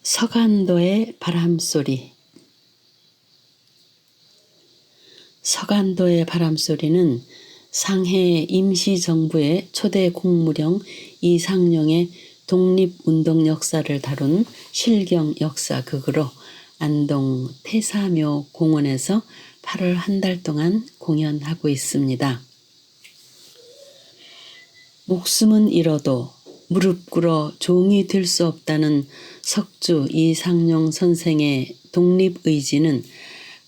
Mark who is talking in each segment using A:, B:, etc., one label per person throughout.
A: 서간도의 바람소리. 서간도의 바람소리는 상해 임시정부의 초대 국무령 이상룡의 독립운동 역사를 다룬 실경 역사극으로 안동 태사묘 공원에서 8월 한 달 동안 공연하고 있습니다. 목숨은 잃어도 무릎 꿇어 종이 될 수 없다는 석주 이상룡 선생의 독립의지는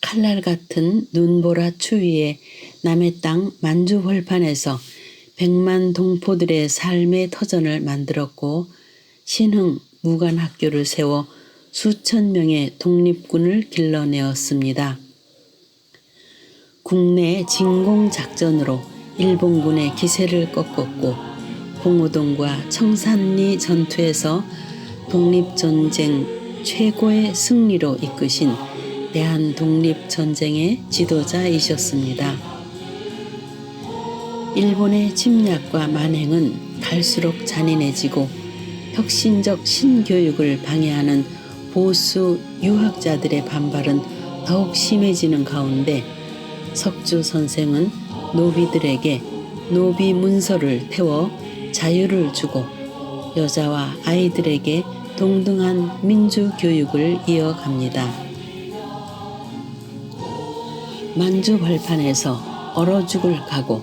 A: 칼날 같은 눈보라 추위에 남의 땅 만주벌판에서 100만 동포들의 삶의 터전을 만들었고 신흥 무관학교를 세워 수천 명의 독립군을 길러내었습니다. 국내 진공작전으로 일본군의 기세를 꺾었고 봉오동과 청산리 전투에서 독립전쟁 최고의 승리로 이끄신 대한독립전쟁의 지도자이셨습니다. 일본의 침략과 만행은 갈수록 잔인해지고 혁신적 신교육을 방해하는 보수 유학자들의 반발은 더욱 심해지는 가운데 석주 선생은 노비들에게 노비 문서를 태워 자유를 주고 여자와 아이들에게 동등한 민주교육을 이어갑니다. 만주벌판에서 얼어 죽을 각오,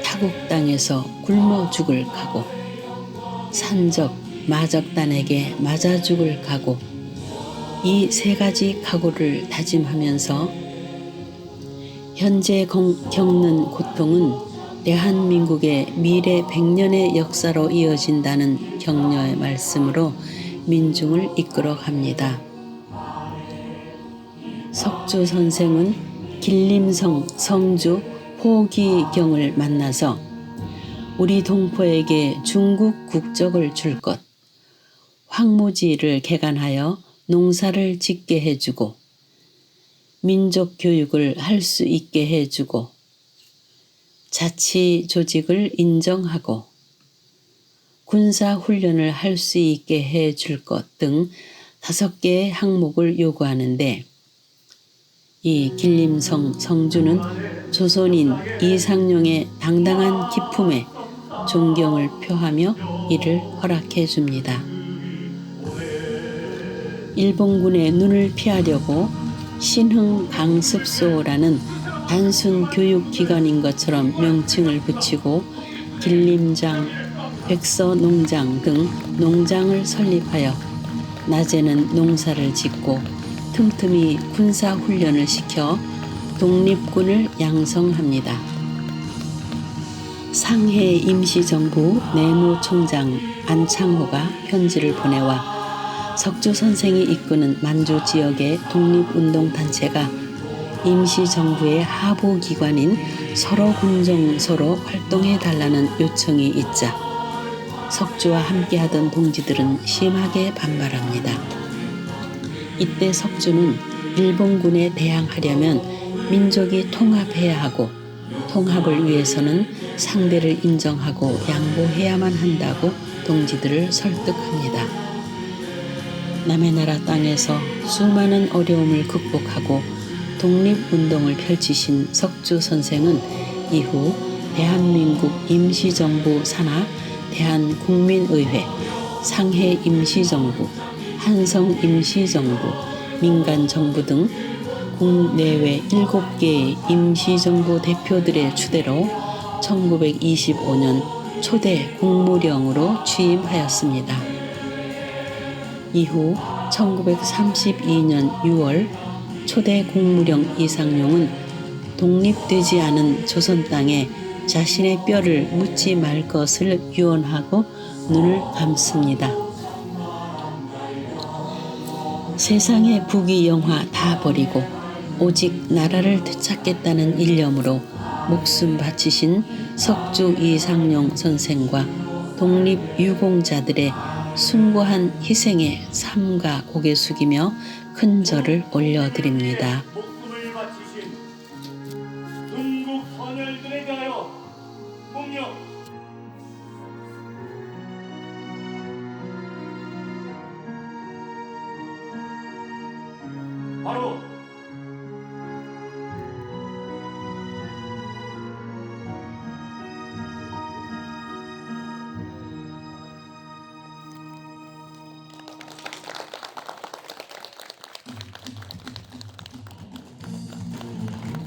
A: 타국 땅에서 굶어 죽을 각오, 산적, 마적단에게 맞아 죽을 각오, 이 세 가지 각오를 다짐하면서 현재 겪는 고통은 대한민국의 미래 100년의 역사로 이어진다는 격려의 말씀으로 민중을 이끌어 갑니다. 석주 선생은 길림성 성주 포기경을 만나서 우리 동포에게 중국 국적을 줄 것, 황무지를 개간하여 농사를 짓게 해주고 민족 교육을 할 수 있게 해주고 자치 조직을 인정하고 군사훈련을 할 수 있게 해줄 것 등 5개의 항목을 요구하는데 이 길림성 성주는 조선인 이상룡의 당당한 기품에 존경을 표하며 이를 허락해 줍니다. 일본군의 눈을 피하려고 신흥강습소라는 단순 교육기관인 것처럼 명칭을 붙이고 길림장, 백서농장 등 농장을 설립하여 낮에는 농사를 짓고 틈틈이 군사훈련을 시켜 독립군을 양성합니다. 상해 임시정부 내무총장 안창호가 편지를 보내와 석주 선생이 이끄는 만주 지역의 독립운동단체가 임시정부의 하부기관인 설어군정소로 활동해달라는 요청이 있자 석주와 함께하던 동지들은 심하게 반발합니다. 이때 석주는 일본군에 대항하려면 민족이 통합해야 하고 통합을 위해서는 상대를 인정하고 양보해야만 한다고 동지들을 설득합니다. 남의 나라 땅에서 수많은 어려움을 극복하고 독립운동을 펼치신 석주 선생은 이후 대한민국 임시정부 산하 대한국민의회, 상해 임시정부, 한성 임시정부, 민간정부 등 국내외 7개의 임시정부 대표들의 추대로 1925년 초대 국무령으로 취임하였습니다. 이후 1932년 6월 초대 국무령 이상룡은 독립되지 않은 조선 땅에 자신의 뼈를 묻지 말 것을 유언하고 눈을 감습니다. 세상의 부귀영화 다 버리고 오직 나라를 되찾겠다는 일념으로 목숨 바치신 석주 이상룡 선생과 독립유공자들의 숭고한 희생에 삼가 고개 숙이며 큰 절을 올려드립니다.
B: 목숨을 바치신 중국 선열들에 대하여 공명 바로